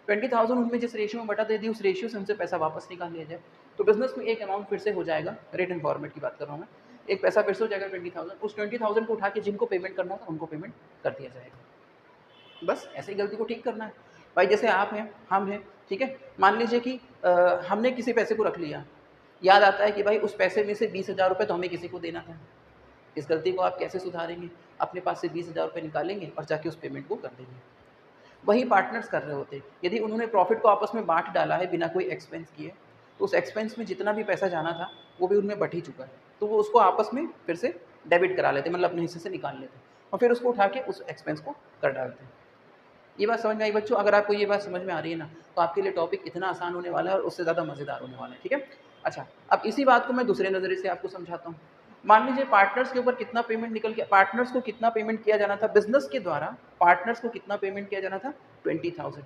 20,000 उनमें जिस रेशियो में बटा दे दी, उस रेशियो से उनसे पैसा वापस निकाल लिया जाए। तो बिजनेस में एक अमाउंट फिर से हो जाएगा, रिटन फॉर्मेट की बात कर रहा हूँ मैं, एक पैसा फिर से हो जाएगा 20,000, उस 20,000 को उठा के जिनको पेमेंट करना था उनको पेमेंट कर दिया जाएगा। बस ऐसे ही गलती को ठीक करना है भाई। जैसे आप हैं, हम हैं, ठीक है, मान लीजिए कि हमने किसी पैसे को रख लिया, याद आता है कि भाई उस पैसे में से 20,000 रुपये तो हमें किसी को देना था। इस गलती को आप कैसे सुधारेंगे? अपने पास से 20,000 रुपये निकालेंगे और जाके उस पेमेंट को कर देंगे। वही पार्टनर्स कर रहे होते हैं। यदि उन्होंने प्रॉफिट को आपस में बाँट डाला है बिना कोई एक्सपेंस किए, तो उस एक्सपेंस में जितना भी पैसा जाना था, वो भी उनमें बँट ही चुका है। तो वो उसको आपस में फिर से डेबिट करा लेते हैं, मतलब अपने हिस्से से निकाल लेते हैं और फिर उसको उठा के उस एक्सपेंस को कर डालते हैं। ये बात समझ में आई बच्चों? अगर आपको ये बात समझ में आ रही है ना, तो आपके लिए टॉपिक इतना आसान होने वाला है और उससे ज़्यादा मज़ेदार होने वाला है, ठीक है? अच्छा, अब इसी बात को मैं दूसरे नज़रिए से आपको समझाता हूँ। मान लीजिए पार्टनर्स के ऊपर कितना पेमेंट निकल गया, पार्टनर्स को कितना पेमेंट किया जाना था बिज़नेस के द्वारा, पार्टनर्स को कितना पेमेंट किया जाना था? 20,000।